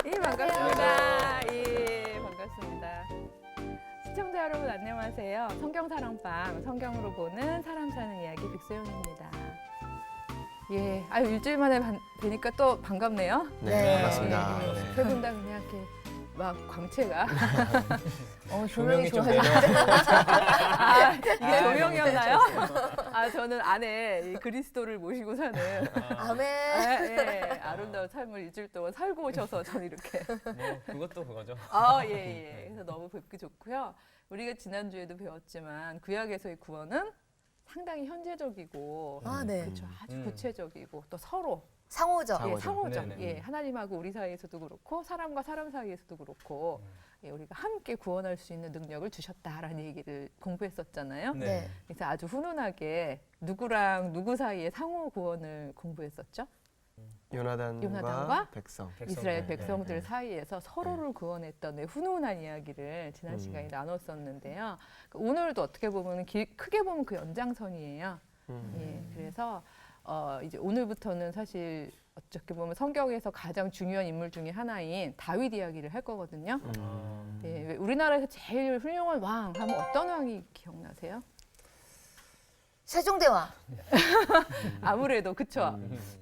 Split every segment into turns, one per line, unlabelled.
예, 반갑습니다. 예, 반갑습니다. 시청자 여러분 안녕하세요. 성경사랑방, 성경으로 보는 사람 사는 이야기 백소영입니다. 예, 아유 일주일 만에 뵈니까 또 반갑네요.
네, 반갑습니다.
네, 세 분 다 그냥 이렇게 막 광채가
조명이 좀
좋아졌는데. 아, 이게
아,
조명이었나요? 아, 저는 안에 이 그리스도를 모시고 사는
아멘.
아름다운 삶을 일주일 동안 살고 오셔서 저는 이렇게.
뭐 그것도 그거죠.
아, 예, 예. 그래서 너무 뵙기 좋고요. 우리가 지난주에도 배웠지만 구약에서의 구원은 상당히 현재적이고
아, 네.
그렇죠. 아주 구체적이고 또 서로
상호죠.
예, 상호적.
네네.
예, 하나님하고 우리 사이에서도 그렇고 사람과 사람 사이에서도 그렇고 예, 우리가 함께 구원할 수 있는 능력을 주셨다라는 얘기를 공부했었잖아요.
네.
그래서 아주 훈훈하게 누구랑 누구 사이의 상호 구원을 공부했었죠.
요나단과 백성.
이스라엘
네,
백성들
네.
사이에서 서로를 구원했던 훈훈한 이야기를 지난 시간에 나눴었는데요. 오늘도 어떻게 보면 크게 보면 그 연장선이에요. 예, 그래서 이제 오늘부터는 사실 어떻게 보면 성경에서 가장 중요한 인물 중에 하나인 다윗 이야기를 할 거거든요. 예, 우리나라에서 제일 훌륭한 왕 하면 어떤 왕이 기억나세요?
세종대왕.
아무래도 그쵸.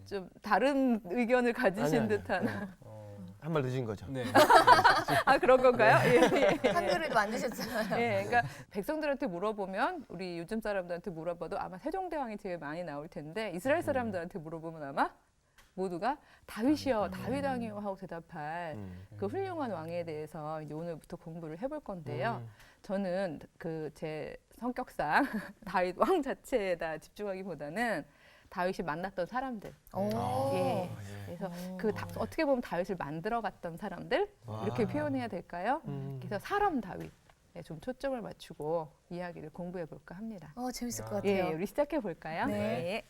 좀 다른 의견을 가지신
아니요.
듯한.
한 발 늦은 거죠.
네.
아 그런 건가요? 예, 예.
한글을 만드셨잖아요.
예, 그러니까 백성들한테 물어보면 우리 요즘 사람들한테 물어봐도 아마 세종대왕이 제일 많이 나올 텐데 이스라엘 사람들한테 물어보면 아마 모두가 다윗이요, 다윗 왕이요 하고 대답할 그 훌륭한 왕에 대해서 이제 오늘부터 공부를 해볼 건데요. 저는 그 제 성격상 다윗 왕 자체에다 집중하기보다는 다윗이 만났던 사람들.
오.
예. 그래서 어떻게 보면 다윗을 만들어갔던 사람들 이렇게 표현해야 될까요? 그래서 사람 다윗에 좀 초점을 맞추고 이야기를 공부해 볼까 합니다.
재밌을 것
예,
같아요.
우리 시작해 볼까요?
네.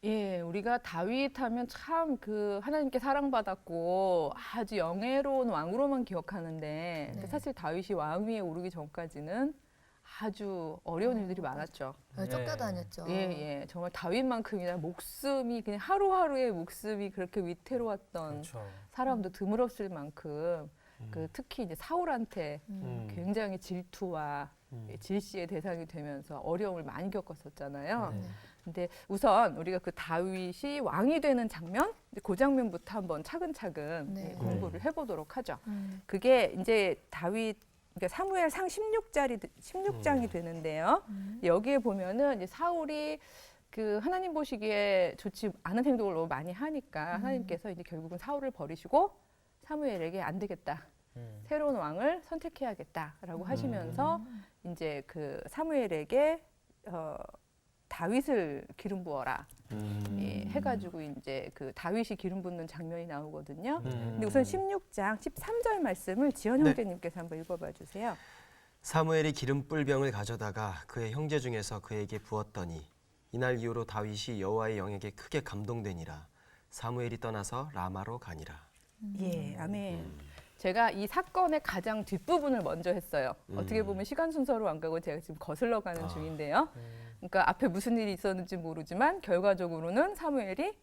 예, 우리가 다윗 하면 참 그 하나님께 사랑받았고 아주 영예로운 왕으로만 기억하는데 근데 사실 다윗이 왕 위에 오르기 전까지는 아주 어려운 일들이 많았죠.
쫓겨다녔죠.
예, 예. 정말 다윗만큼이나 목숨이 그냥 하루하루의 목숨이 그렇게 위태로웠던
그렇죠.
사람도 드물었을 만큼 그 특히 이제 사울한테 굉장히 질투와 질시의 대상이 되면서 어려움을 많이 겪었었잖아요. 근데 우선 우리가 그 다윗이 왕이 되는 장면, 그 장면부터 한번 차근차근
네.
공부를 해보도록 하죠. 그게 이제 다윗 그러니까 사무엘상 16장이 되는데요. 여기에 보면은 이제 사울이 그 하나님 보시기에 좋지 않은 행동을 너무 많이 하니까 하나님께서 이제 결국은 사울을 버리시고 사무엘에게 안 되겠다. 새로운 왕을 선택해야겠다라고 하시면서 이제 그 사무엘에게 다윗을 기름 부어라 예, 해가지고 이제 그 다윗이 기름 붓는 장면이 나오거든요. 근데 우선 16장 13절 말씀을 지연
네.
형제님께서 한번 읽어봐 주세요.
사무엘이 기름 뿔병을 가져다가 그의 형제 중에서 그에게 부었더니 이날 이후로 다윗이 여호와의 영에게 크게 감동되니라. 사무엘이 떠나서 라마로 가니라.
예, 아멘. 제가 이 사건의 가장 뒷부분을 먼저 했어요. 어떻게 보면 시간 순서로 안 가고 제가 지금 거슬러 가는 중인데요. 그러니까 앞에 무슨 일이 있었는지 모르지만 결과적으로는 사무엘이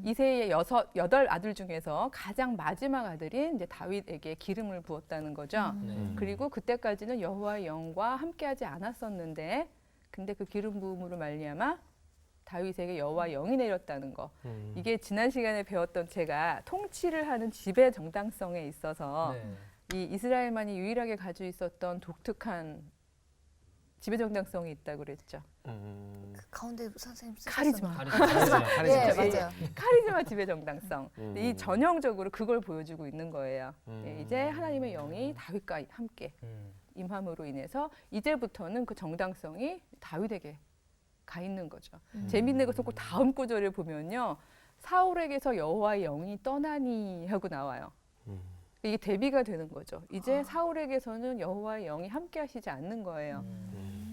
이새의 여덟 아들 중에서 가장 마지막 아들인 이제 다윗에게 기름을 부었다는 거죠. 그리고 그때까지는 여호와의 영과 함께하지 않았었는데 근데 그 기름 부음으로 말미암아 다윗에게 여호와의 영이 내렸다는 거. 이게 지난 시간에 배웠던 제가 통치를 하는 지배 정당성에 있어서 이 이스라엘만이 유일하게 가지고 있었던 독특한 지배 정당성이 있다고 그랬죠.
그 가운데 선생님
카리스마.
네, 맞아요.
카리스마 지배 정당성. 이 전형적으로 그걸 보여주고 있는 거예요. 예, 이제 하나님의 영이 다윗과 함께 임함으로 인해서 이제부터는 그 정당성이 다윗에게 가 있는 거죠. 재밌는 것은 꼭 다음 구절을 보면요. 사울에게서 여호와의 영이 떠나니 하고 나와요. 이게 대비가 되는 거죠. 이제 사울에게서는 여호와의 영이 함께 하시지 않는 거예요.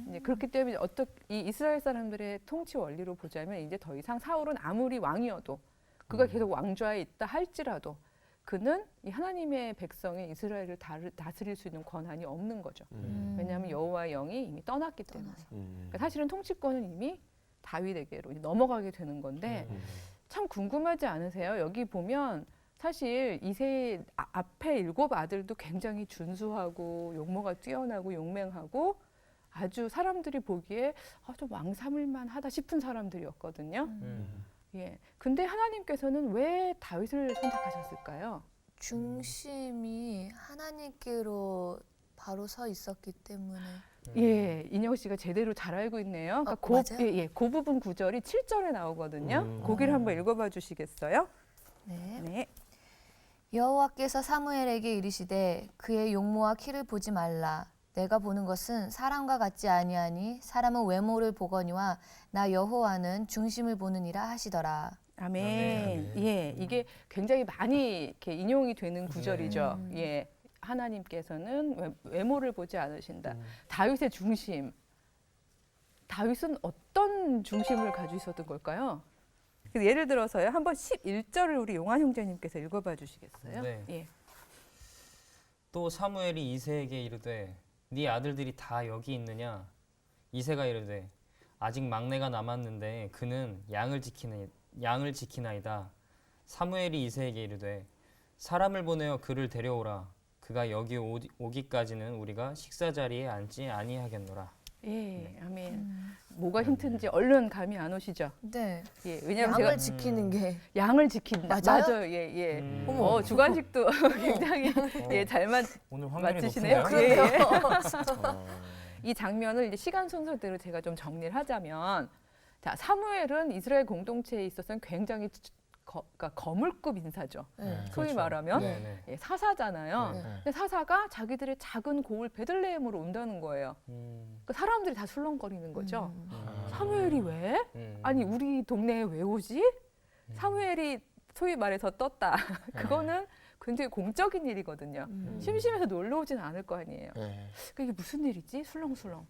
이제 그렇기 때문에 이 이스라엘 사람들의 통치 원리로 보자면 이제 더 이상 사울은 아무리 왕이어도 그가 계속 왕좌에 있다 할지라도 그는 이 하나님의 백성인 이스라엘을 다스릴 수 있는 권한이 없는 거죠. 왜냐하면 여호와의 영이 이미 떠났기 때문에. 그러니까 사실은 통치권은 이미 다윗에게로 이제 넘어가게 되는 건데 참 궁금하지 않으세요? 여기 보면 사실 이세 앞에 7 아들도 굉장히 준수하고 용모가 뛰어나고 용맹하고 아주 사람들이 보기에 좀 왕 삼을만 하다 싶은 사람들이었거든요. 예. 근데 하나님께서는 왜 다윗을 선택하셨을까요?
중심이 하나님께로 바로 서 있었기 때문에.
예, 인영 씨가 제대로 잘 알고 있네요. 그러니까
맞아요?
그 부분 구절이 7절에 나오거든요. 거기를 한번 읽어봐 주시겠어요?
네.
네.
여호와께서 사무엘에게 이르시되 그의 용모와 키를 보지 말라. 내가 보는 것은 사람과 같지 아니하니 사람은 외모를 보거니와 나 여호와는 중심을 보느니라 하시더라.
아멘. 예, 이게 굉장히 많이 이렇게 인용이 되는 구절이죠. 예, 하나님께서는 외모를 보지 않으신다. 다윗의 중심. 다윗은 어떤 중심을 가지고 있었던 걸까요? 그래서 예를 들어서요, 한번 11절을 우리 용환 형제님께서 읽어봐 주시겠어요?
네.
예.
또 사무엘이 이새에게 이르되 네 아들들이 다 여기 있느냐? 이새가 이르되 아직 막내가 남았는데 그는 양을 지키나이다. 사무엘이 이새에게 이르되 사람을 보내어 그를 데려오라. 그가 여기 오기까지는 우리가 식사 자리에 앉지 아니하겠노라.
예, 아멘. 뭐가 힌트인지 얼른 감이 안 오시죠?
네.
예, 왜냐하면
양을
제가
지키는 게
양을 지킨다.
맞아요?
예, 예.
어머.
주관식도 굉장히 예, 잘
오늘 확률이
맞추시네요.
높네요.
예, 예.
어.
이 장면을 이제 시간 순서대로 제가 좀 정리를 하자면, 자, 사무엘은 이스라엘 공동체에 있어서는 굉장히 그러니까 거물급 인사죠.
네.
소위
그렇죠.
말하면
네, 네.
예, 사사잖아요.
네.
근데 사사가 자기들의 작은 고을 베들레헴으로 온다는 거예요. 그러니까 사람들이 다 술렁거리는 거죠. 사무엘이 왜? 아니 우리 동네에 왜 오지? 사무엘이 소위 말해서 떴다. 그거는 굉장히 공적인 일이거든요. 심심해서 놀러 오진 않을 거 아니에요.
네.
그러니까 이게 무슨 일이지? 술렁술렁.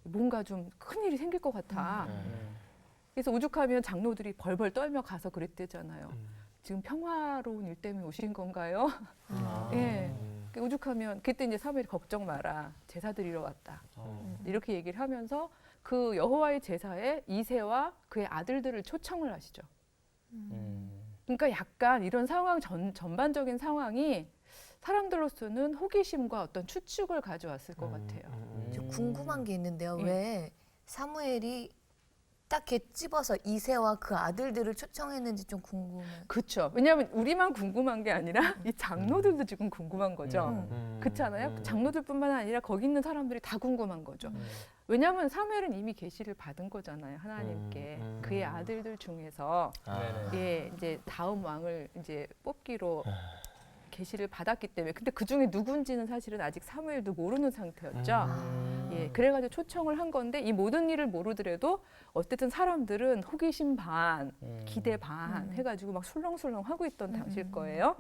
뭔가 좀 큰 일이 생길 것 같아. 그래서 오죽하면 장로들이 벌벌 떨며 가서 그랬대잖아요. 지금 평화로운 일 때문에 오신 건가요? 예. 그러니까 오죽하면 그때 이제 사무엘이 걱정 마라. 제사 드리러 왔다. 이렇게 얘기를 하면서 그 여호와의 제사에 이새와 그의 아들들을 초청을 하시죠. 그러니까 약간 이런 상황 전반적인 상황이 사람들로서는 호기심과 어떤 추측을 가져왔을 것 같아요.
저 궁금한 게 있는데요.
예.
왜 사무엘이 딱 집어서 이새와 그 아들들을 초청했는지 좀 궁금해요.
그렇죠. 왜냐하면 우리만 궁금한 게 아니라 이 장로들도 지금 궁금한 거죠. 그렇잖아요. 장로들뿐만 아니라 거기 있는 사람들이 다 궁금한 거죠. 왜냐하면 사무엘은 이미 계시를 받은 거잖아요. 하나님께 그의 아들들 중에서 예, 이제 다음 왕을 이제 뽑기로 계시를 받았기 때문에, 근데 그 중에 누군지는 사실은 아직 사무엘도 모르는 상태였죠. 예, 그래가지고 초청을 한 건데 이 모든 일을 모르더라도 어쨌든 사람들은 호기심 반, 기대 반 해가지고 막 술렁술렁 하고 있던 당시일 거예요.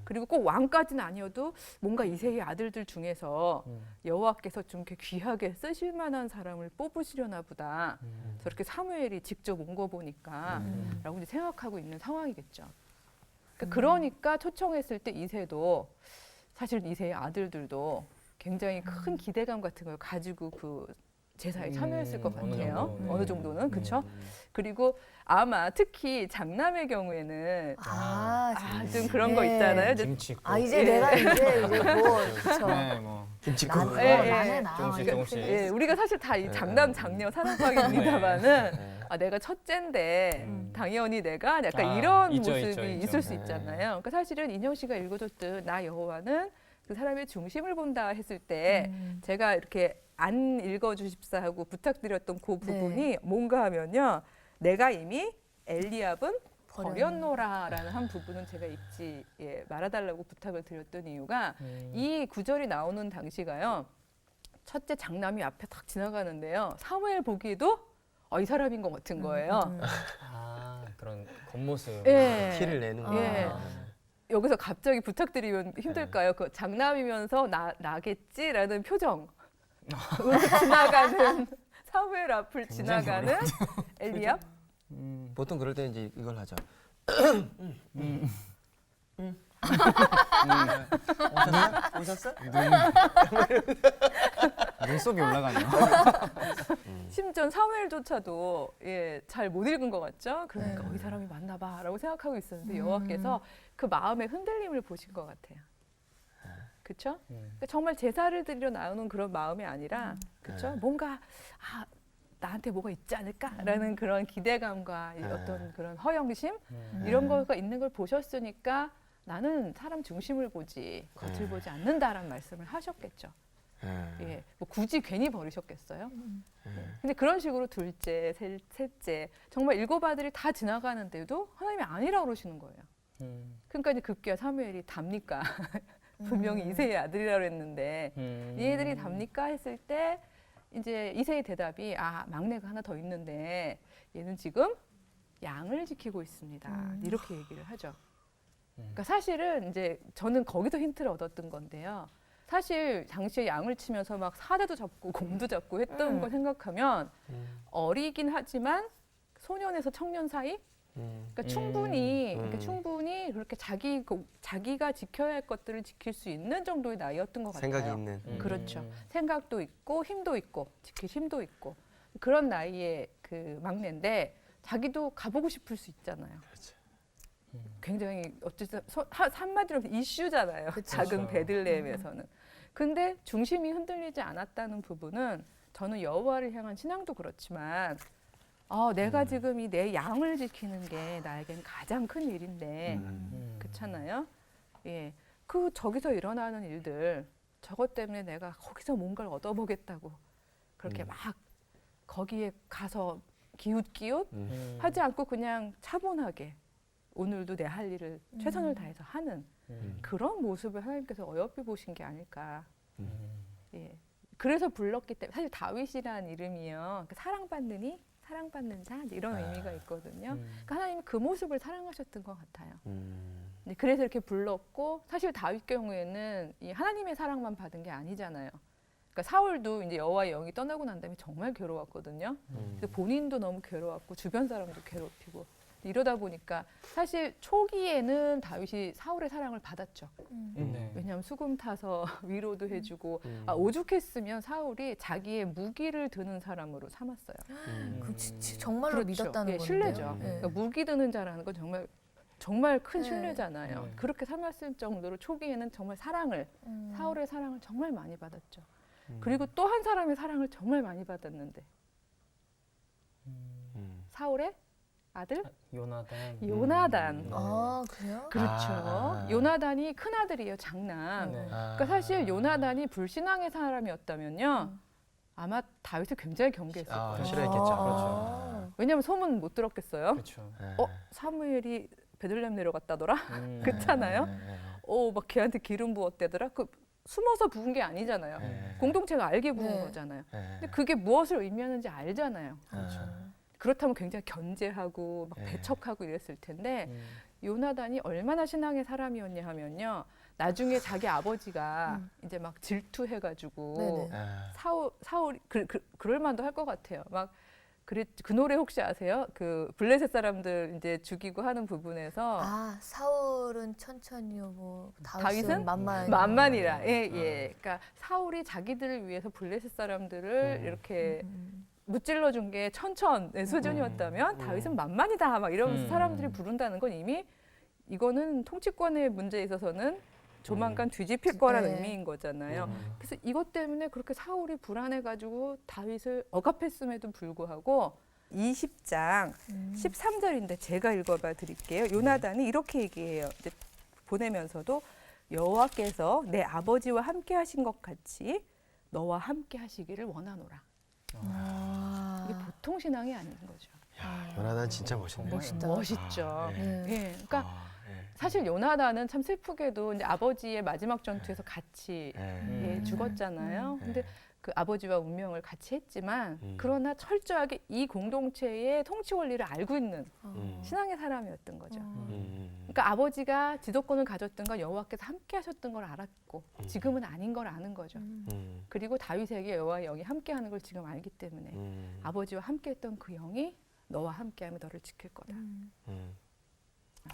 그리고 꼭 왕까지는 아니어도 뭔가 이세의 아들들 중에서 여호와께서 좀 이렇게 귀하게 쓰실 만한 사람을 뽑으시려나 보다. 저렇게 사무엘이 직접 온 거 보니까 라고 이제 생각하고 있는 상황이겠죠. 그러니까 초청했을 때 이새도 사실 이새의 아들들도 굉장히 큰 기대감 같은 걸 가지고 그 제사에 참여했을 것 같아요. 어느 정도는 그렇죠. 그리고 아마 특히 장남의 경우에는 좀 그런 거 있잖아요. 이제
김치.
이제 내가 이제 뭐 그쵸.
네, 뭐
김치국.
나는
조금씩.
예, 우리가 사실 다 이 장남 장녀 사랑방입니다만은 내가 첫째인데 당연히 내가 약간 이런
있죠,
모습이
있죠, 있죠.
있을 수 있잖아요. 그러니까 사실은 인영 씨가 읽어줬던 나 여호와는 그 사람의 중심을 본다 했을 때 제가 이렇게 안 읽어주십사 하고 부탁드렸던 그 부분이 뭔가 하면요. 내가 이미 엘리압은 버렸노라라는 한 부분은 제가 읽지 말아달라고 부탁을 드렸던 이유가 이 구절이 나오는 당시가요. 첫째 장남이 앞에 탁 지나가는데요. 사무엘 보기에도 이 사람인 것 같은 거예요.
그런 겉모습.
예.
티를 내는 거.
예. 여기서 갑자기 부탁드리면 힘들까요? 그 장남이면서 나겠지라는 표정. 지나가는 사무엘 앞을 지나가는 엘리압.
보통 그럴 때 이제 이걸 하죠. 오셨어?
눈속이 올라가네요.
심지어 사무엘조차도 잘 못 읽은 것 같죠? 그러니까
네.
이 사람이 맞나 봐라고 생각하고 있었는데 여호와께서 그 마음의 흔들림을 보신 것 같아요. 그렇죠? 그러니까 정말 제사를 드리러 나오는 그런 마음이 아니라 그렇죠? 뭔가 나한테 뭐가 있지 않을까라는 그런 기대감과 이 어떤 그런 허영심 이런 거가 있는 걸 보셨으니까 나는 사람 중심을 보지 겉을 보지 않는다라는 말씀을 하셨겠죠. 예, 뭐 굳이 괜히 버리셨겠어요? 근데 그런 식으로 둘째, 셋째 정말 7 아들이 다 지나가는데도 하나님이 아니라고 그러시는 거예요. 그러니까 이제 급기야 사무엘이 답니까? 분명히 이새의 아들이라고 했는데 이 애들이 답니까? 했을 때 이제 이새의 대답이 막내가 하나 더 있는데 얘는 지금 양을 지키고 있습니다. 이렇게 얘기를 하죠. 그러니까 사실은 이제 저는 거기서 힌트를 얻었던 건데요. 사실 당시에 양을 치면서 막 사대도 잡고 곰도 잡고 했던 걸 생각하면 어리긴 하지만 소년에서 청년 사이 그러니까 충분히 그렇게 자기가 지켜야 할 것들을 지킬 수 있는 정도의 나이였던 것 같아요.
생각이 있는.
그렇죠. 생각도 있고 힘도 있고 지킬 힘도 있고 그런 나이의 그 막내인데 자기도 가보고 싶을 수 있잖아요.
그렇죠.
굉장히 어쨌든 한마디로 이슈잖아요.
그쵸.
작은 베들레헴에서는. 근데 중심이 흔들리지 않았다는 부분은 저는 여호와를 향한 신앙도 그렇지만 내가 지금 이 내 양을 지키는 게 나에겐 가장 큰 일인데 그렇잖아요. 예, 저기서 일어나는 일들 저것 때문에 내가 거기서 뭔가를 얻어보겠다고 그렇게 막 거기에 가서 기웃기웃 하지 않고 그냥 차분하게 오늘도 내 할 일을 최선을 다해서 하는 그런 모습을 하나님께서 어여삐 보신 게 아닐까. 예. 그래서 불렀기 때문에 사실 다윗이라는 이름이요. 사랑받는 자 이런 의미가 있거든요. 그러니까 하나님이 그 모습을 사랑하셨던 것 같아요. 그래서 이렇게 불렀고 사실 다윗 경우에는 이 하나님의 사랑만 받은 게 아니잖아요. 그러니까 사울도 이제 여호와의 영이 떠나고 난 다음에 정말 괴로웠거든요. 그래서 본인도 너무 괴로웠고 주변 사람도 괴롭히고 이러다 보니까 사실 초기에는 다윗이 사울의 사랑을 받았죠. 왜냐하면 수금 타서 위로도 해주고 오죽했으면 사울이 자기의 무기를 드는 사람으로 삼았어요.
그 정말로
그렇죠.
믿었다는
예,
건데.
신뢰죠.
네.
그러니까 무기 드는 자라는 건 정말 큰
네.
신뢰잖아요.
네.
그렇게 삼았을 정도로 초기에는 정말 사울의 사랑을 정말 많이 받았죠. 그리고 또 한 사람의 사랑을 정말 많이 받았는데 사울의 아들 요나단.
그래요?
그렇죠. 요나단이 큰 아들이에요, 장남.
네.
그러니까 사실 요나단이 불신앙의 사람이었다면요, 아마 다윗을 굉장히 경계했을 거예요.
싫어했겠죠.
그렇죠.
왜냐하면 소문 못 들었겠어요.
그렇죠.
사무엘이 베들레헴 내려갔다더라. 그렇잖아요. 막 걔한테 기름 부었대더라. 숨어서 부은 게 아니잖아요. 공동체가 알게 부은
네.
거잖아요. 근데 그게 무엇을 의미하는지 알잖아요. 그렇다면 굉장히 견제하고 막 배척하고 이랬을 텐데 요나단이 얼마나 신앙의 사람이었냐 하면요. 나중에 자기 아버지가 이제 막 질투해가지고
네네.
사울이 그럴 만도 할 것 같아요. 그 노래 혹시 아세요? 그 블레셋 사람들 이제 죽이고 하는 부분에서
사울은 천천히요, 뭐
다윗은 만만이라. 예. 그러니까 사울이 자기들을 위해서 블레셋 사람들을 이렇게 무찔러 준 게 천천의 수준이었다면 다윗은 만만이다 막 이러면서 사람들이 부른다는 건 이미 이거는 통치권의 문제에 있어서는 조만간 뒤집힐 거라는
네.
의미인 거잖아요. 그래서 이것 때문에 그렇게 사울이 불안해가지고 다윗을 억압했음에도 불구하고 20장 13절인데 제가 읽어봐 드릴게요. 요나단이 이렇게 얘기해요. 이제 보내면서도 여호와께서 내 아버지와 함께 하신 것 같이 너와 함께 하시기를 원하노라. 이게 보통 신앙이 아닌 거죠.
요나단 진짜 멋있네요.
멋있다.
멋있죠.
네.
예, 그러니까 사실 요나단은 참 슬프게도 이제 아버지의 마지막 전투에서 같이 죽었잖아요. 근데 그 아버지와 운명을 같이 했지만 그러나 철저하게 이 공동체의 통치 원리를 알고 있는 신앙의 사람이었던 거죠. 그러니까 아버지가 지도권을 가졌던 건 여호와께서 함께 하셨던 걸 알았고 지금은 아닌 걸 아는 거죠. 그리고 다윗에게 여호와의 영이 함께 하는 걸 지금 알기 때문에 아버지와 함께 했던 그 영이 너와 함께하며 너를 지킬 거다.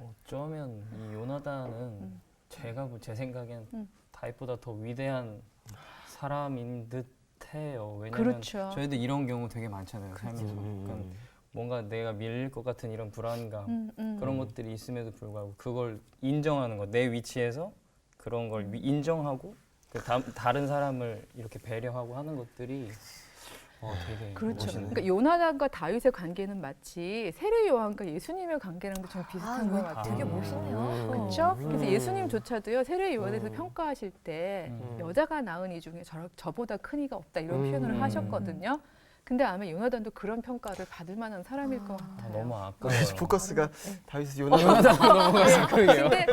어쩌면 이 요나단은 제 생각엔
음.
다윗보다 더 위대한 사람인 듯해요. 왜냐면
그렇죠.
저희도 이런 경우 되게 많잖아요. 살면서 그러니까 뭔가 내가 밀릴 것 같은 이런 불안감 그런 것들이 있음에도 불구하고 그걸 인정하는 거, 내 위치에서 그런 걸 인정하고 다른 사람을 이렇게 배려하고 하는 것들이 되게
그렇죠.
멋있네요.
그러니까 요나단과 다윗의 관계는 마치 세례 요한과 예수님의 관계랑도 좀 비슷한 것 같아요.
되게 멋있네요.
그렇죠? 그래서 예수님조차도요 세례 요한에 대해서 평가하실 때
음.
여자가 낳은 이 중에 저보다 큰 이가 없다 이런 표현을 하셨거든요. 근데 아마 요나단도 그런 평가를 받을 만한 사람일 것 같아요.
너무 아까워요.
그래서 포커스가 다윗
그러게요.
근데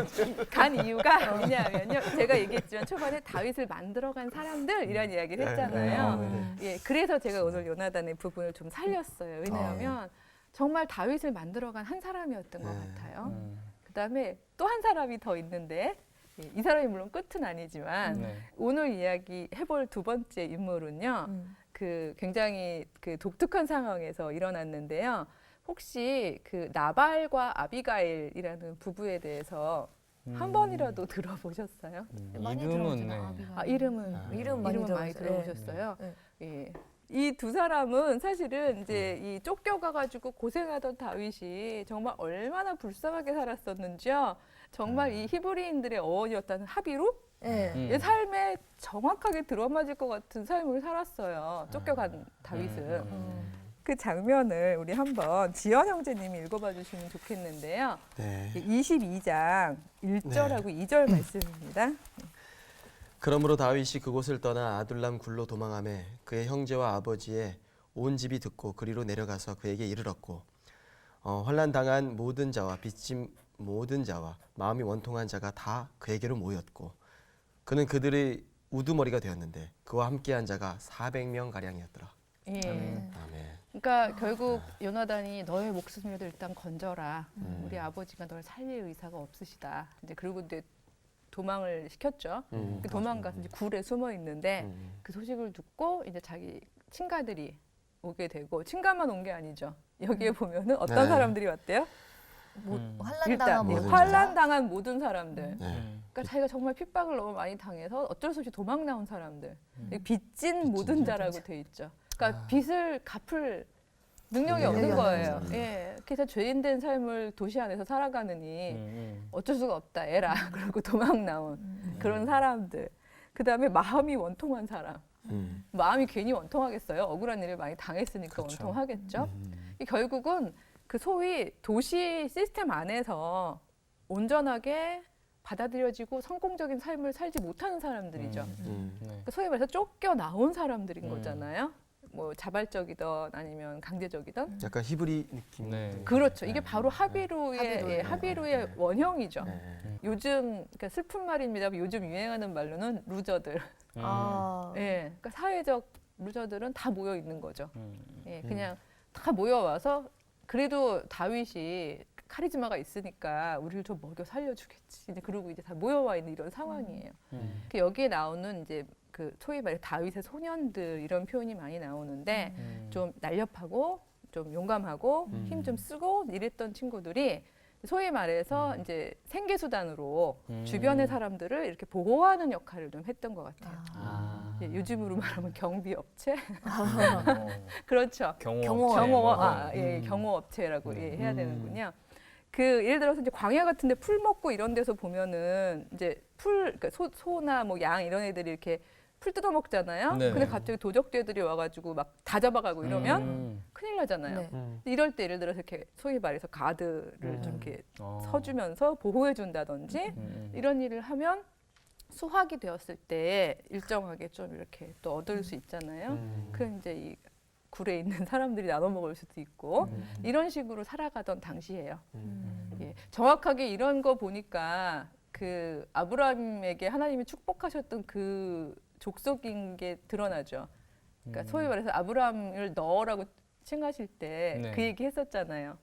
간 이유가 뭐냐면요. 제가 얘기했지만 초반에 다윗을 만들어간 사람들이라는 이야기를 했잖아요. 예, 그래서 제가 오늘 요나단의 부분을 좀 살렸어요. 왜냐하면 정말 다윗을 만들어간 한 사람이었던 것 같아요. 그다음에 또 한 사람이 더 있는데 예, 이 사람이 물론 끝은 아니지만
네.
오늘 이야기 해볼 두 번째 인물은요. 그 굉장히 그 독특한 상황에서 일어났는데요. 혹시 그 나발과 아비가일이라는 부부에 대해서 한 번이라도 들어보셨어요?
많이
이름은
들어보잖아,
네.
아비가일.
아, 이름은
이름 많이
많이
들어봤어요.
들어보셨어요?
네.
예. 이 두 사람은 사실은 이제 이 쫓겨가가지고 고생하던 다윗이 정말 얼마나 불쌍하게 살았었는지요. 정말 이 히브리인들의 어원이었다는 하비루
네.
의 삶에 정확하게 들어맞을 것 같은 삶을 살았어요. 쫓겨간 다윗은. 그 장면을 우리 한번 지연 형제님이 읽어봐 주시면 좋겠는데요.
네.
22장 1절하고 2절 말씀입니다.
그러므로 다윗이 그곳을 떠나 아둘람 굴로 도망하매 그의 형제와 아버지의 온 집이 듣고 그리로 내려가서 그에게 이르렀고 환난 당한 모든 자와 빚진 모든 자와 마음이 원통한 자가 다 그에게로 모였고 그는 그들의 우두머리가 되었는데 그와 함께한 자가 400명 가량이었더라.
예.
아멘.
그러니까 결국 요나단이 너의 목숨이라도 일단 건져라. 우리 아버지가 널 살릴 의사가 없으시다. 이제 그리고 이제 도망을 시켰죠. 그 도망가서 이제 굴에 숨어 있는데 그 소식을 듣고 이제 자기 친가들이 오게 되고 친가만 온 게 아니죠. 여기에 보면은 어떤
네.
사람들이 왔대요?
환란
일단
당한
예,
모든
환란 당한 모든 사람들.
네.
그러니까 자기가 정말 핍박을 너무 많이 당해서 어쩔 수 없이 도망 나온 사람들. 빚진 모든 자라고 돼 있죠. 그러니까 빚을 갚을 능력이 없는 거예요. 예. 그래서 죄인된 삶을 도시 안에서 살아가느니 어쩔 수가 없다. 에라. 그러고 도망 나온 그런 사람들. 그다음에 마음이 원통한 사람. 마음이 괜히 원통하겠어요. 억울한 일을 많이 당했으니까
그렇죠.
원통하겠죠. 이 결국은 그 소위 도시 시스템 안에서 온전하게 받아들여지고 성공적인 삶을 살지 못하는 사람들이죠.
네.
그러니까 소위 말해서 쫓겨 나온 사람들인 거잖아요. 뭐 자발적이든 아니면 강제적이든.
약간 히브리 느낌.
네.
그렇죠. 이게 바로 하비루의
하비루의
예, 하비루의 원형이죠.
네.
요즘 그러니까 슬픈 말입니다. 요즘 유행하는 말로는 루저들.
아.
예, 그러니까 사회적 루저들은 다 모여 있는 거죠.
음.
예, 그냥 다 모여와서 그래도 다윗이 카리스마가 있으니까 우리를 좀 먹여 살려주겠지. 이제 그러고 이제 다 모여와 있는 이런 상황이에요. 그 여기에 나오는 이제 그 소위 말해 다윗의 소년들 이런 표현이 많이 나오는데 좀 날렵하고 좀 용감하고 힘 좀 쓰고 이랬던 친구들이 소위 말해서 이제 생계수단으로 주변의 사람들을 이렇게 보호하는 역할을 좀 했던 것 같아요. 예, 요즘으로 말하면 경비업체 그렇죠. 경호업체라고 예, 해야 되는군요. 그 예를 들어서 이제 광야 같은데 풀 먹고 이런 데서 보면은 이제 그러니까 소나 뭐 양 이런 애들이 이렇게 풀 뜯어 먹잖아요.
네네.
근데 갑자기 도적들이 와가지고 막 다 잡아가고 이러면 큰일 나잖아요.
네.
근데 이럴 때 예를 들어서 이렇게 소위 말해서 가드를 좀 이렇게 서주면서 보호해 준다든지 이런 일을 하면 수확이 되었을 때 일정하게 좀 이렇게 또 얻을 수 있잖아요. 그럼 이제 이 굴에 있는 사람들이 나눠 먹을 수도 있고 이런 식으로 살아가던 당시예요. 예, 정확하게 이런 거 보니까 그 아브라함에게 하나님이 축복하셨던 그 족속인 게 드러나죠. 그러니까 소위 말해서 아브라함을 너라고 칭하실 때
네.
그 얘기 했었잖아요.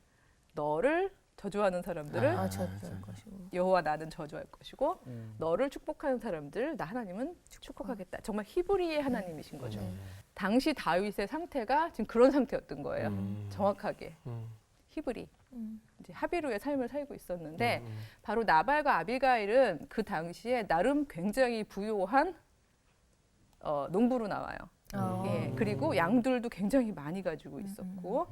너를 저주하는 사람들을
저주할 것이고.
여호와 나는 저주할 것이고 너를 축복하는 사람들 나 하나님은 축복하겠다. 정말 히브리의 하나님이신 거죠. 당시 다윗의 상태가 지금 그런 상태였던 거예요. 정확하게 히브리. 이제 합의루의 삶을 살고 있었는데 바로 나발과 아비가일은 그 당시에 나름 굉장히 부유한 농부로 나와요. 예, 그리고 양들도 굉장히 많이 가지고 있었고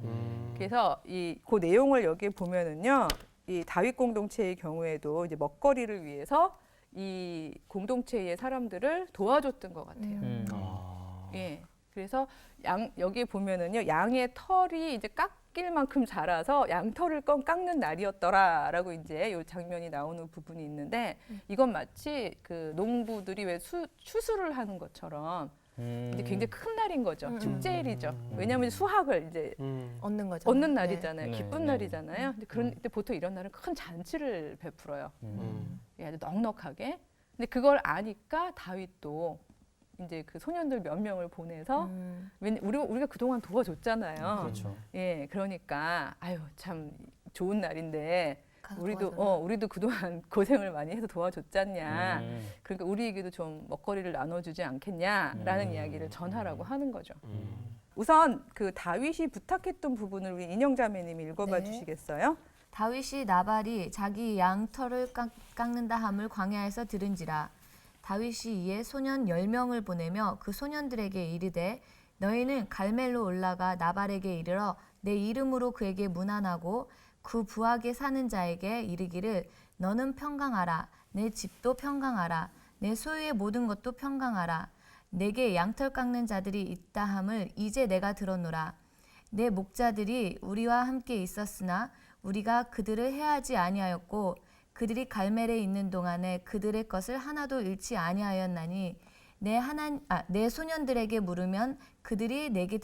그래서 그 내용을 여기에 보면은요, 이 다윗 공동체의 경우에도 이제 먹거리를 위해서 이 공동체의 사람들을 도와줬던 것 같아요. 예, 그래서 여기 보면은요, 양의 털이 이제 깎일 만큼 자라서 양털을 깎는 날이었더라라고 이제 이 장면이 나오는 부분이 있는데 이건 마치 그 농부들이 왜 추수를 하는 것처럼 이제 굉장히 큰 날인 거죠. 축제일이죠. 왜냐하면 수확을 이제
얻는 거죠.
얻는 날이잖아요.
네.
기쁜
네.
날이잖아요. 근데 그런데 보통 이런 날은 큰 잔치를 베풀어요. 예, 아주 넉넉하게. 근데 그걸 아니까 다윗도 이제 그 소년들 몇 명을 보내서 우리가 그동안 도와줬잖아요.
그렇죠.
예, 그러니까 아유 참 좋은 날인데
가서
우리도
도와줘라.
우리도 그동안 고생을 많이 해서 도와줬잖냐. 그러니까 우리에게도 좀 먹거리를 나눠주지 않겠냐라는 이야기를 전하라고 하는 거죠. 우선 그 다윗이 부탁했던 부분을 우리 인영자매님이 읽어봐
네.
주시겠어요?
다윗이 나발이 자기 양털을 깎는다 함을 광야에서 들은지라. 다윗이 이에 소년 10명을 보내며 그 소년들에게 이르되 너희는 갈멜로 올라가 나발에게 이르러 내 이름으로 그에게 문안하고 그 부하게 사는 자에게 이르기를 너는 평강하라. 내 집도 평강하라. 내 소유의 모든 것도 평강하라. 내게 양털 깎는 자들이 있다 함을 이제 내가 들었노라. 내 목자들이 우리와 함께 있었으나 우리가 그들을 해하지 아니하였고 그들이 갈멜에 있는 동안에 그들의 것을 하나도 잃지 아니하였나니 내 소년들에게 물으면 그들이 내게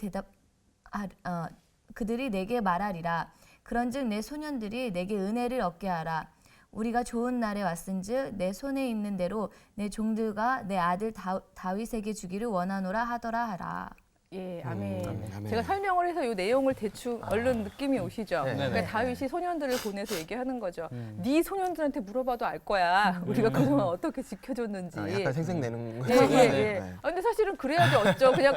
말하리라. 그런즉 내 소년들이 내게 은혜를 얻게 하라. 우리가 좋은 날에 왔은즉 내 손에 있는 대로 내 종들과 내 아들 다윗에게 주기를 원하노라 하더라 하라.
예, 아멘.
아멘.
제가 설명을 해서 이 내용을 대충 얼른 느낌이 오시죠.
네.
그러니까
네.
다윗이 소년들을 보내서 얘기하는 거죠. 네 소년들한테 물어봐도 알 거야. 우리가 그동안 어떻게 지켜줬는지.
약간 생색내는
예, 예,
거죠.
예.
네.
아, 근데 사실은 그래야지 어쩌. 그냥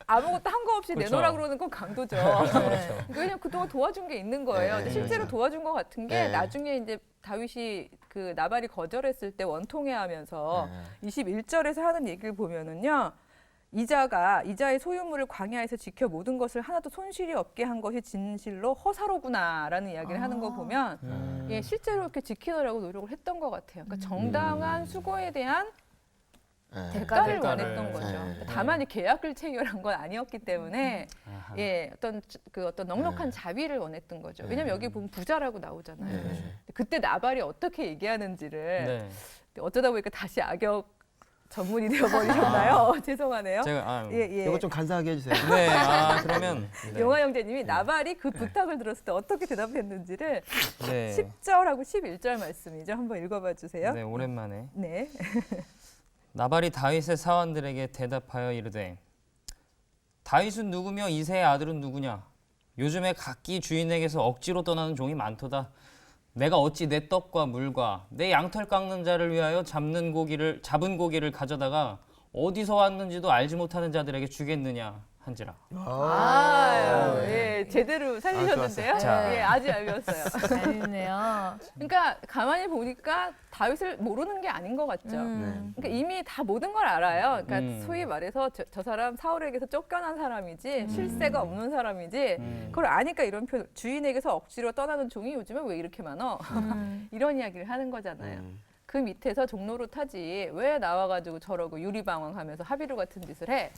아무것도 한 거 없이
그렇죠.
내놓으라 그러는 건 강도죠.
네.
왜냐면 그동안 도와준 게 있는 거예요.
네,
근데 실제로
그렇죠.
도와준 것 같은 게
네.
나중에 이제 다윗이 그 나발이 거절했을 때 원통해하면서 21절에서 하는 얘기를 보면은요. 이자의 소유물을 광야에서 지켜 모든 것을 하나도 손실이 없게 한 것이 진실로 허사로구나라는 이야기를 하는 거 보면 예, 실제로 이렇게 지키려고 노력을 했던 것 같아요. 그러니까 정당한 수고에 대한 대가를
대가를.
원했던 거죠.
네.
다만 이 계약을 체결한 건 아니었기 때문에
아하.
예, 어떤 넉넉한 자비를 원했던 거죠. 왜냐면 여기 보면 부자라고 나오잖아요.
네.
그때 나발이 어떻게 얘기하는지를
네.
어쩌다 보니까 다시 악역 전문이 되어버리셨나요? 죄송하네요.
제가
예, 예.
이거 좀 간사하게 해주세요.
네. 그러면
용화 형제님이 나발이 그 부탁을 들었을 때 어떻게 대답했는지를
네.
10절하고 11절 말씀이죠. 한번 읽어봐 주세요.
네, 오랜만에
네.
나발이 다윗의 사원들에게 대답하여 이르되 다윗은 누구며 이새의 아들은 누구냐? 요즘에 각기 주인에게서 억지로 떠나는 종이 많도다. 내가 어찌 내 떡과 물과 내 양털 깎는 자를 위하여 잡은 고기를 가져다가 어디서 왔는지도 알지 못하는 자들에게 주겠느냐 한지라.
예, 제대로 살리셨는데요.
좋았어요.
예, 아주 얄미웠어요.
잘했네요.
그러니까 가만히 보니까 다윗을 모르는 게 아닌 것 같죠. 그러니까 이미 다 모든 걸 알아요. 그러니까 소위 말해서 저 사람 사울에게서 쫓겨난 사람이지 실세가 없는 사람이지 그걸 아니까 이런 표현 주인에게서 억지로 떠나는 종이 요즘에 왜 이렇게 많어? 이런 이야기를 하는 거잖아요. 그 밑에서 종로로 타지 왜 나와가지고 저러고 유리방황하면서 합의루 같은 짓을 해?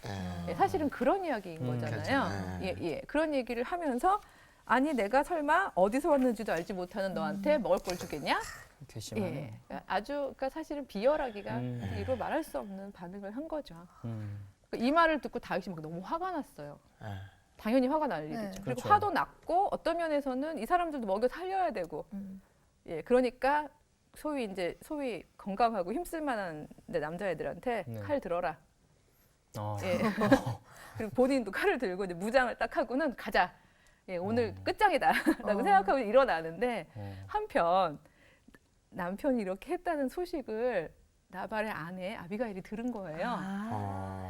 예, 사실은 그런 이야기인 거잖아요.
그렇죠.
예, 예. 그런 얘기를 하면서 아니 내가 설마 어디서 왔는지도 알지 못하는 너한테 먹을 걸 주겠냐?
괘씸하네.
예. 아주 그러니까 사실은 비열하기가 이로 말할 수 없는 반응을 한 거죠. 그러니까 이 말을 듣고 다윗이 막 너무 화가 났어요. 당연히 화가 날 일이죠.
네.
그리고
그렇죠.
화도 났고 어떤 면에서는 이 사람들도 먹여 살려야 되고, 예, 그러니까 소위 건강하고 힘쓸 만한 남자애들한테
네.
칼 들어라.
어.
예. 그리고 본인도 칼을 들고 이제 무장을 딱 하고는 가자. 예, 오늘 끝장이다라고 생각하고 일어나는데 한편 남편이 이렇게 했다는 소식을 나발의 아내 아비가일이 들은 거예요.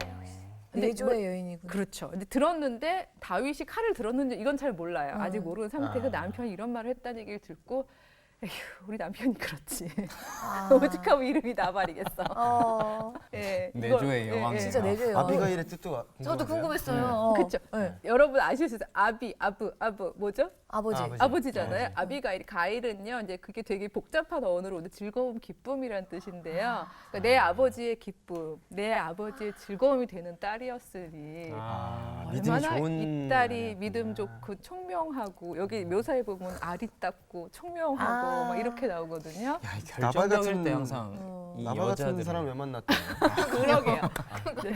근데
내조의 여인이군요.
그렇죠. 근데 들었는데 다윗이 칼을 들었는지 이건 잘 몰라요. 아직 모르는 상태에서 남편이 이런 말을 했다는 얘기를 듣고 에휴, 우리 남편이 그렇지. 오직하고 이름이 나발이겠어. 예,
내조의 여왕.
진짜 내조의 여왕.
아비가일의 뜻도
저도 궁금했어요.
그렇죠. 여러분 아실 수 있어요. 아비, 아부 뭐죠?
아버지.
아버지잖아요. 아비가일, 가일은요, 이제 그게 되게 복잡한 언어로 오는 즐거움, 기쁨이란 뜻인데요. 그러니까 내 아버지의 기쁨, 내 아버지의 즐거움이 되는 딸이었으니
믿음이
얼마나
좋은
이 딸이
아이였구나.
믿음 좋고 청명하고 여기 묘사해 보면 아리따고 청명하고 막 이렇게 나오거든요.
야, 이
나발
결정적일
같은-
때 항상 이
나바 같은
여자들은
사람 왜 만났대?
그러게요. 네.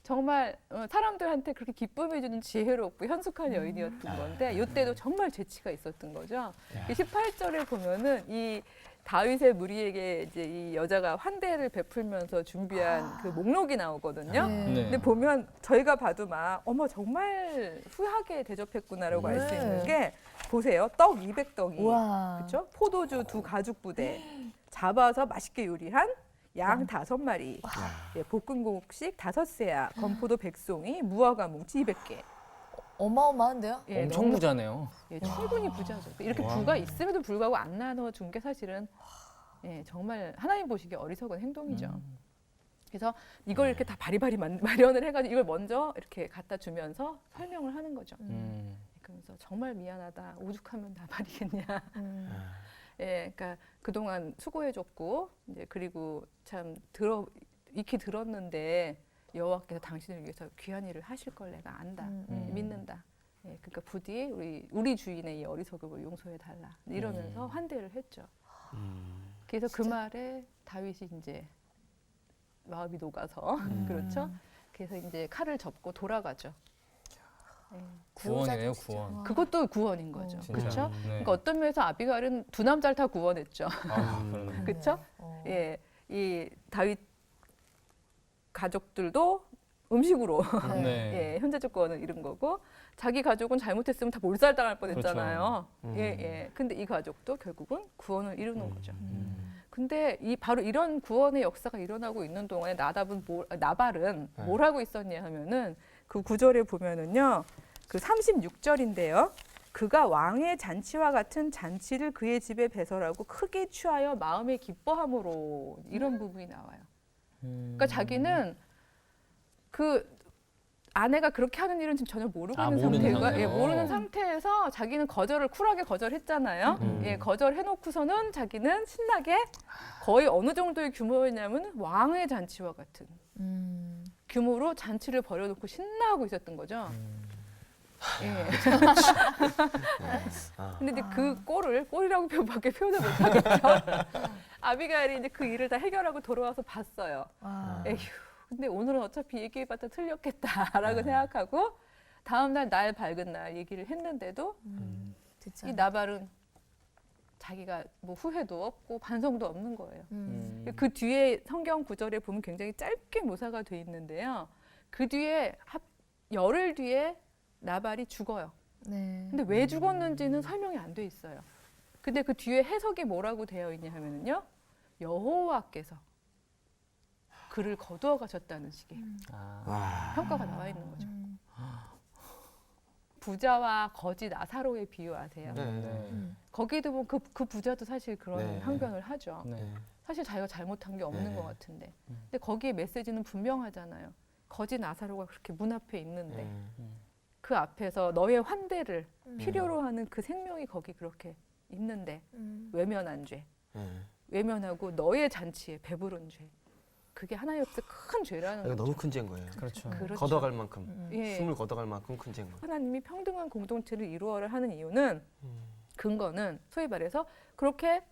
정말 사람들한테 그렇게 기쁨을 주는 지혜롭고 현숙한 여인이었던 건데 이때도 정말 재치가 있었던 거죠. 18절에 보면은 이 다윗의 무리에게 이제 이 여자가 환대를 베풀면서 준비한 그 목록이 나오거든요.
네.
근데 보면 저희가 봐도 막 어머 정말 후하게 대접했구나라고 알 수 있는 게 보세요. 떡 200덩이.
우와.
그렇죠? 포도주 2 가죽 부대. 잡아서 맛있게 요리한 양 5마리. 예, 볶음국식 5세야. 건포도 100송이, 무화과 뭉치 200개.
어마어마한데요?
예,
엄청
너무-
부자네요.
예, 충분히 부자죠. 이렇게 부가 있음에도 불구하고 안 나눠준 게 사실은 예, 정말 하나님 보시기에 어리석은 행동이죠. 그래서 이걸 이렇게 다 바리바리 마련을 해가지고 이걸 먼저 이렇게 갖다 주면서 설명을 하는 거죠. 그러면서 정말 미안하다. 오죽하면 나발이겠냐. 예, 그러니까 그동안 수고해줬고 이제 그리고 참 익히 들었는데 여호와께서 당신을 위해서 귀한 일을 하실 걸 내가 안다. 믿는다. 예, 그러니까 부디 우리 주인의 이 어리석음을 용서해 달라. 이러면서 환대를 했죠. 그래서 그 말에 다윗이 이제 마음이 녹아서 그렇죠. 그래서 이제 칼을 접고 돌아가죠. 예.
구원이네요, 구원.
그것도 구원인 거죠.
진짜.
그렇죠.
네.
그러니까 어떤 면에서 아비가일은 두 남자를 다 구원했죠.
그러네.
그렇죠. 예, 이 다윗 가족들도 음식으로
네.
예, 현재적 구원을 잃은 거고 자기 가족은 잘못했으면 다 몰살당할 뻔했잖아요.
그렇죠.
예, 예. 근데 이 가족도 결국은 구원을 이루는 거죠. 근데 바로 이런 구원의 역사가 일어나고 있는 동안에 나발은
네.
뭘 하고 있었냐 하면은 그 구절에 보면은요. 그 36절인데요. 그가 왕의 잔치와 같은 잔치를 그의 집에 배설하고 크게 취하여 마음에 기뻐함으로 이런 부분이 나와요. 그러니까 자기는 그 아내가 그렇게 하는 일은 지금 전혀 모르고 있는
모르는
상태가
상태요?
모르는 상태에서 자기는 쿨하게 거절했잖아요. 예, 거절해놓고서는 자기는 신나게 거의 어느 정도의 규모였냐면 왕의 잔치와 같은 규모로 잔치를 벌여놓고 신나하고 있었던 거죠. 예. 근데 이제 그 꼴이라고 밖에 표현을 못하겠죠. 아비가일이 이제 그 일을 다 해결하고 돌아와서 봤어요. 에휴, 근데 오늘은 어차피 얘기해봤자 틀렸겠다라고 생각하고 다음날 날 밝은 날 얘기를 했는데도 이 나발은 자기가 뭐 후회도 없고 반성도 없는 거예요. 그 뒤에 성경 구절에 보면 굉장히 짧게 묘사가 돼 있는데요. 그 뒤에 열흘 뒤에 나발이 죽어요.
네.
근데 왜 죽었는지는 설명이 안 돼 있어요. 근데 그 뒤에 해석이 뭐라고 되어 있냐 하면요. 여호와께서 그를 거두어 가셨다는 식의 평가가 나와 있는 거죠. 부자와 거지 나사로에 비유하세요. 거기도 보면 그 부자도 사실 그런
네.
항변을 하죠.
네.
사실 자기가 잘못한 게 없는
네.
것 같은데. 근데 거기에 메시지는 분명하잖아요. 거지 나사로가 그렇게 문 앞에 있는데 그 앞에서 너의 환대를 필요로 하는 그 생명이 거기 그렇게 있는데 외면한 죄, 외면하고 너의 잔치에 배부른 죄. 그게 하나님 앞에서 큰 죄라는
이거
거죠.
너무 큰 죄인 거예요.
그렇죠.
그렇죠.
걷어갈 만큼,
예.
숨을 걷어갈 만큼 큰 죄인 거예요.
하나님이 평등한 공동체를 이루어야 하는 이유는 근거는 소위 말해서 그렇게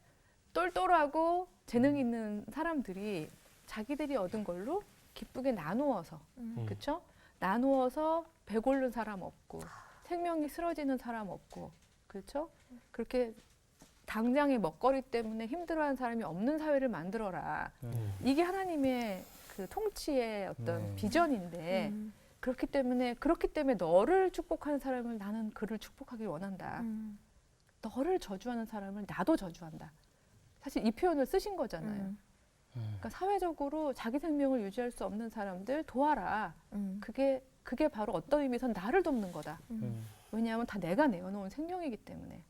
똘똘하고 재능 있는 사람들이 자기들이 얻은 걸로 기쁘게 나누어서 그렇죠? 나누어서 배고른 사람 없고 생명이 쓰러지는 사람 없고 그렇죠? 그렇게 당장의 먹거리 때문에 힘들어하는 사람이 없는 사회를 만들어라. 이게 하나님의 그 통치의 어떤
네.
비전인데 그렇기 때문에 너를 축복하는 사람을 나는 그를 축복하길 원한다. 너를 저주하는 사람을 나도 저주한다. 사실 이 표현을 쓰신 거잖아요. 그러니까 사회적으로 자기 생명을 유지할 수 없는 사람들 도와라. 그게 바로 어떤 의미에서 나를 돕는 거다. 왜냐하면 다 내가 내어놓은 생명이기 때문에.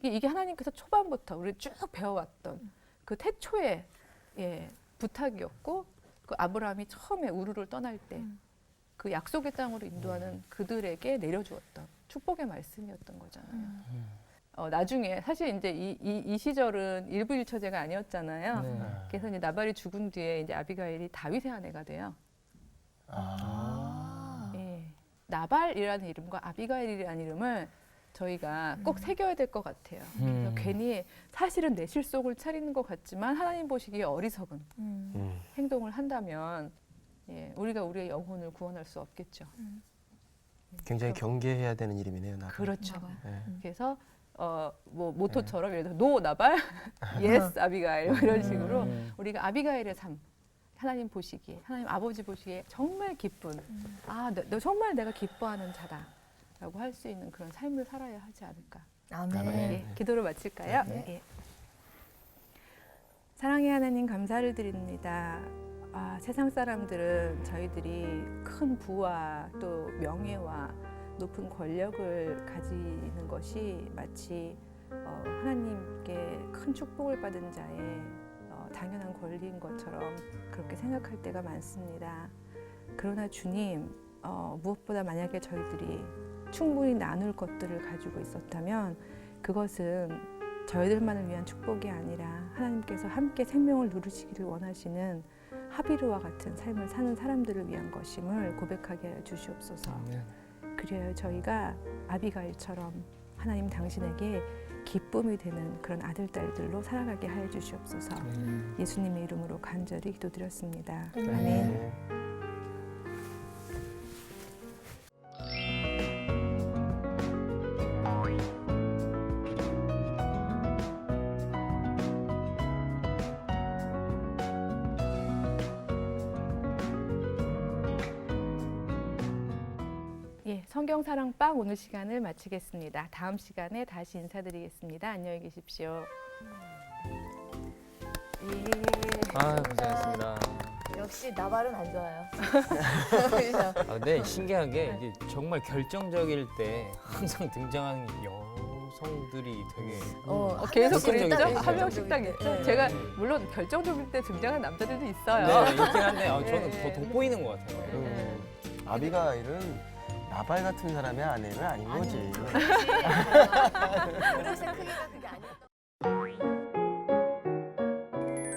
이게 하나님께서 초반부터 우리 쭉 배워왔던 그 태초의 부탁이었고, 그 아브라함이 처음에 우르를 떠날 때 그 약속의 땅으로 인도하는 그들에게 내려주었던 축복의 말씀이었던 거잖아요. 나중에 사실 이제 이 시절은 일부일처제가 아니었잖아요.
네.
그래서 이제 나발이 죽은 뒤에 이제 아비가일이 다윗의 아내가 돼요. 예. 나발이라는 이름과 아비가일이라는 이름을 저희가 꼭 새겨야 될 것 같아요. 그래서 괜히 사실은 내 실속을 차리는 것 같지만 하나님 보시기에 어리석은 행동을 한다면 우리가 우리의 영혼을 구원할 수 없겠죠.
굉장히 경계해야 되는 이름이네요. 나발.
그렇죠.
네.
그래서 뭐 모토처럼 예를 들어 노 나발, 예스 아비가일 뭐 이런 식으로 우리가 아비가일의 삶 하나님 보시기에 하나님 아버지 보시기에 정말 기쁜 너 정말 내가 기뻐하는 자다라고 할 수 있는 그런 삶을 살아야 하지 않을까.
아멘.
예, 기도를 마칠까요?
네.
예. 사랑의 하나님 감사를 드립니다. 세상 사람들은 저희들이 큰 부와 또 명예와 높은 권력을 가지는 것이 마치 하나님께 큰 축복을 받은 자의 당연한 권리인 것처럼 그렇게 생각할 때가 많습니다. 그러나 주님, 무엇보다 만약에 저희들이 충분히 나눌 것들을 가지고 있었다면 그것은 저희들만을 위한 축복이 아니라 하나님께서 함께 생명을 누리시기를 원하시는 하비루와 같은 삶을 사는 사람들을 위한 것임을 고백하게 하여 주시옵소서. 그리하여 저희가 아비가일처럼 하나님 당신에게 기쁨이 되는 그런 아들, 딸들로 살아가게 하여 주시옵소서. 예수님의 이름으로 간절히 기도드렸습니다. 아멘. 성경사랑방 오늘 시간을 마치겠습니다. 다음 시간에 다시 인사드리겠습니다. 안녕히 계십시오.
고생했습니다.
역시 나발은 안 좋아요.
근데 신기한 게 이게 정말 결정적일 때 항상 등장하는 여성들이 되게
계속 그랬죠?
결정적이죠.
한 명씩 딱 있죠?
네.
제가 물론 결정적일 때 등장하는 남자들도 있어요.
네, 있긴 한데 저는
네.
더 돋보이는 것 같아요.
아비가일은 나발 같은 사람의 아내는 아닌 거지.
그릇의 크기가 그게 아니었던.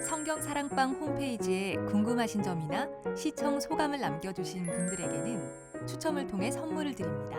성경사랑방 홈페이지에 궁금하신 점이나 시청 소감을 남겨주신 분들에게는 추첨을 통해 선물을 드립니다.